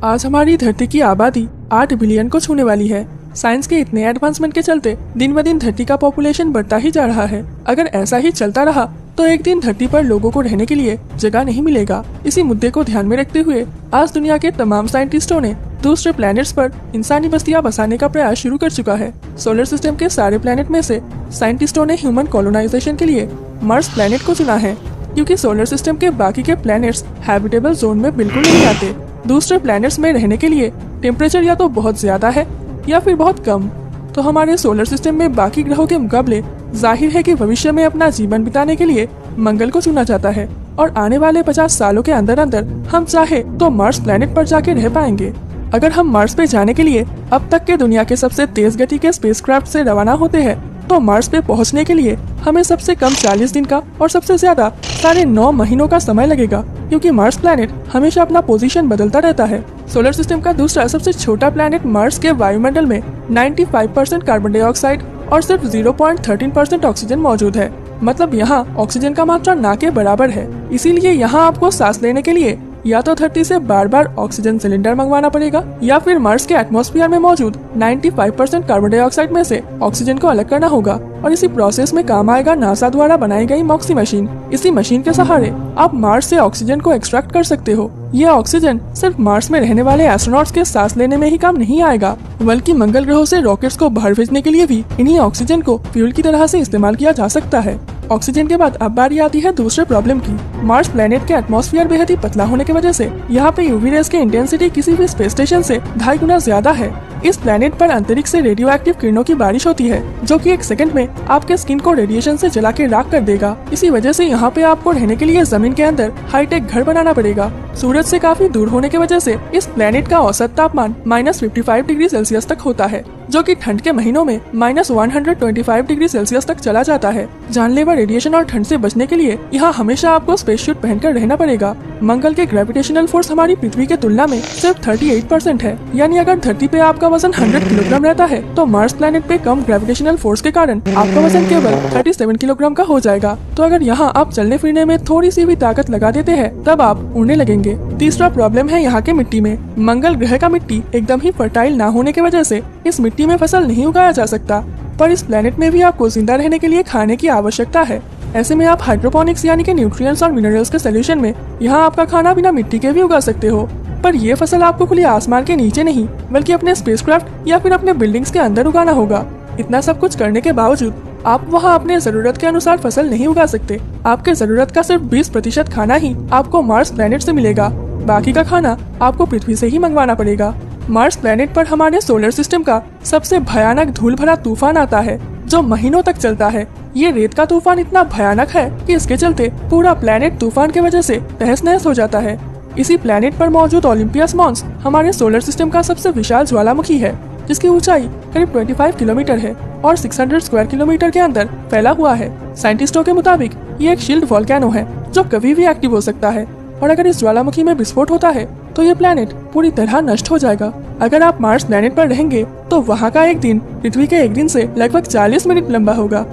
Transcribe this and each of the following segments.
आज हमारी धरती की आबादी 8 बिलियन को छूने वाली है। साइंस के इतने एडवांसमेंट के चलते दिन ब दिन धरती का पॉपुलेशन बढ़ता ही जा रहा है। अगर ऐसा ही चलता रहा तो एक दिन धरती पर लोगों को रहने के लिए जगह नहीं मिलेगा। इसी मुद्दे को ध्यान में रखते हुए आज दुनिया के तमाम साइंटिस्टों ने दूसरे प्लैनेट्स पर इंसानी बस्तियां बसाने का प्रयास शुरू कर चुका है। सोलर सिस्टम के सारे प्लैनेट में से साइंटिस्टों ने ह्यूमन कॉलोनाइजेशन के लिए मार्स प्लैनेट को चुना है, क्योंकि सोलर सिस्टम के बाकी के प्लैनेट्स हैबिटेबल जोन में बिल्कुल नहीं आते। दूसरे प्लैनेट्स में रहने के लिए टेम्परेचर या तो बहुत ज्यादा है या फिर बहुत कम। तो हमारे सोलर सिस्टम में बाकी ग्रहों के मुकाबले जाहिर है कि भविष्य में अपना जीवन बिताने के लिए मंगल को चुना जाता है और आने वाले 50 सालों के अंदर अंदर हम चाहे तो मार्स प्लैनेट पर जाके रह पाएंगे। अगर हम मार्स पे जाने के लिए अब तक के दुनिया के सबसे तेज गति के स्पेसक्राफ्ट से रवाना होते हैं तो मार्स पे पहुंचने के लिए हमें सबसे कम 40 दिन का और सबसे ज्यादा 9.5 महीनों का समय लगेगा, क्योंकि मार्स प्लैनेट हमेशा अपना पोजीशन बदलता रहता है। सोलर सिस्टम का दूसरा सबसे छोटा प्लैनेट मार्स के वायुमंडल में 95% कार्बन डाइऑक्साइड और सिर्फ 0.13% ऑक्सीजन मौजूद है। मतलब यहाँ ऑक्सीजन का मात्रा ना के बराबर है। इसीलिए यहाँ आपको सांस लेने के लिए या तो धरती से बार बार ऑक्सीजन सिलेंडर मंगवाना पड़ेगा या फिर मार्स के एटमॉस्फेयर में मौजूद 95% कार्बन डाइऑक्साइड में से ऑक्सीजन को अलग करना होगा। और इसी प्रोसेस में काम आएगा नासा द्वारा बनाई गई मॉक्सी मशीन। इसी मशीन के सहारे आप मार्स से ऑक्सीजन को एक्सट्रैक्ट कर सकते हो। यह ऑक्सीजन सिर्फ मार्स में रहने वाले एस्ट्रोनॉट्स के सांस लेने में ही काम नहीं आएगा, बल्कि मंगल ग्रहों से रॉकेट्स को बाहर भेजने के लिए भी इन्हीं ऑक्सीजन को फ्यूल की तरह से इस्तेमाल किया जा सकता है। ऑक्सीजन के बाद अब बारी आती है दूसरे प्रॉब्लम की। मार्स प्लैनेट के एटमॉस्फेयर बेहद ही पतला होने की वजह से यहाँ पे यूवी रेज की इंटेंसिटी किसी भी स्पेस स्टेशन से 2.5 गुना ज्यादा है। इस प्लैनेट पर अंतरिक्ष से रेडियो एक्टिव किरणों की बारिश होती है, जो कि 1 सेकंड में आपके स्किन को रेडिएशन से जला के राख कर देगा। इसी वजह से यहाँ पे आपको रहने के लिए जमीन के अंदर हाईटेक घर बनाना पड़ेगा। सूरज से काफी दूर होने की वजह से इस प्लैनेट का औसत तापमान -55 डिग्री सेल्सियस तक होता है, जो कि ठंड के महीनों में -125 डिग्री सेल्सियस तक चला जाता है। जानलेवा रेडिएशन और ठंड से बचने के लिए यहाँ हमेशा आपको स्पेस सूट पहनकर रहना पड़ेगा। मंगल के ग्रेविटेशनल फोर्स हमारी पृथ्वी के तुलना में सिर्फ 38% है, यानी अगर धरती पे आपका वजन 100 किलोग्राम रहता है तो मार्स प्लैनेट पे कम ग्रेविटेशनल फोर्स के कारण आपका वजन केवल 37 किलोग्राम का हो जाएगा। तो अगर यहाँ आप चलने फिरने में थोड़ी सी भी ताकत लगा देते हैं तब आप उड़ने लगेंगे। तीसरा प्रॉब्लम है यहाँ के मिट्टी में। मंगल ग्रह का मिट्टी एकदम ही फर्टाइल ना होने की वजह से इस मिट्टी में फसल नहीं उगाया जा सकता, पर इस प्लैनेट में भी आपको जिंदा रहने के लिए खाने की आवश्यकता है। ऐसे में आप हाइड्रोपोनिक्स यानी कि न्यूट्रिएंट्स और मिनरल्स के सोल्यूशन में यहाँ आपका खाना बिना मिट्टी के भी उगा सकते हो। पर ये फसल आपको खुले आसमान के नीचे नहीं बल्कि अपने स्पेसक्राफ्ट या फिर अपने बिल्डिंग्स के अंदर उगाना होगा। इतना सब कुछ करने के बावजूद आप वहाँ अपने जरूरत के अनुसार फसल नहीं उगा सकते। आपके जरूरत का सिर्फ 20% खाना ही आपको मार्स प्लैनेट से मिलेगा, बाकी का खाना आपको पृथ्वी से ही मंगवाना पड़ेगा। मार्स प्लैनेट पर हमारे सोलर सिस्टम का सबसे भयानक धूल भरा तूफान आता है, जो महीनों तक चलता है। ये रेत का तूफान इतना भयानक है कि इसके चलते पूरा प्लैनेट तूफान की वजह से तहस नहस हो जाता है। इसी प्लैनेट पर मौजूद ओलंपियस मॉन्स हमारे सोलर सिस्टम का सबसे विशाल ज्वालामुखी है, जिसकी ऊंचाई करीब 25 किलोमीटर है और 600 स्क्वायर किलोमीटर के अंदर फैला हुआ है। साइंटिस्टों के मुताबिक ये एक शील्ड वोल्केनो है जो कभी भी एक्टिव हो सकता है, और अगर इस ज्वालामुखी में विस्फोट होता है तो ये प्लैनेट पूरी तरह नष्ट हो जाएगा। अगर आप मार्स प्लैनेट पर रहेंगे तो वहाँ का एक दिन पृथ्वी के एक दिन से लगभग 40 मिनट लंबा होगा।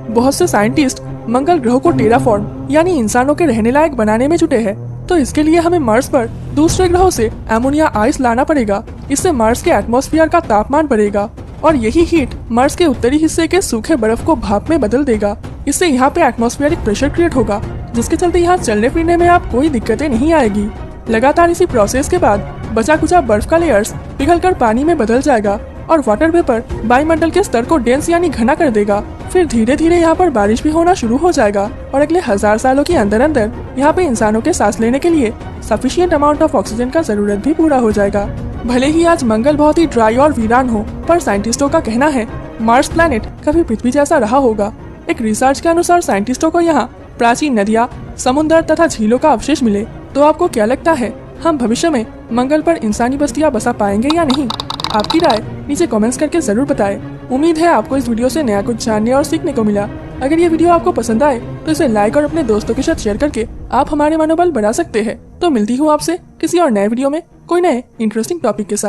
बहुत से साइंटिस्ट मंगल ग्रह को टेराफॉर्म यानी इंसानों के रहने लायक बनाने में जुटे हैं, तो इसके लिए हमें मार्स पर दूसरे ग्रहों से अमोनिया आइस लाना पड़ेगा। इससे मार्स के एटमॉस्फेयर का तापमान बढ़ेगा और यही हीट मार्स के उत्तरी हिस्से के सूखे बर्फ को भाप में बदल देगा। इससे यहाँ पे एटमॉस्फेरिक प्रेशर क्रिएट होगा, जिसके चलते यहाँ चलने फिरने में आप कोई दिक्कतें नहीं आएगी। लगातार इसी प्रोसेस के बाद बचा कुचा बर्फ का लेयर्स पिघलकर पानी में बदल जाएगा और वाटर वेपर वायुमंडल के स्तर को डेंस यानी घना कर देगा। फिर धीरे धीरे यहाँ पर बारिश भी होना शुरू हो जाएगा और अगले 1000 सालों के अंदर अंदर यहाँ पे इंसानों के सांस लेने के लिए सफिशिएंट अमाउंट ऑफ ऑक्सीजन का जरूरत भी पूरा हो जाएगा। भले ही आज मंगल बहुत ही ड्राई और वीरान हो, पर साइंटिस्टों का कहना है मार्स प्लैनेट कभी पृथ्वी जैसा रहा होगा। एक रिसर्च के अनुसार साइंटिस्टों को यहाँ प्राचीन नदियाँ, समुद्र तथा झीलों का अवशेष मिले। तो आपको क्या लगता है, हम भविष्य में मंगल पर इंसानी बस्तियां बसा पाएंगे या नहीं? आपकी राय नीचे कमेंट्स करके जरूर बताएं। उम्मीद है आपको इस वीडियो से नया कुछ जानने और सीखने को मिला। अगर ये वीडियो आपको पसंद आए तो इसे लाइक और अपने दोस्तों के साथ शेयर करके आप हमारे मनोबल बढ़ा सकते हैं। तो मिलती हूँ आपसे किसी और नए वीडियो में कोई नए इंटरेस्टिंग टॉपिक के साथ।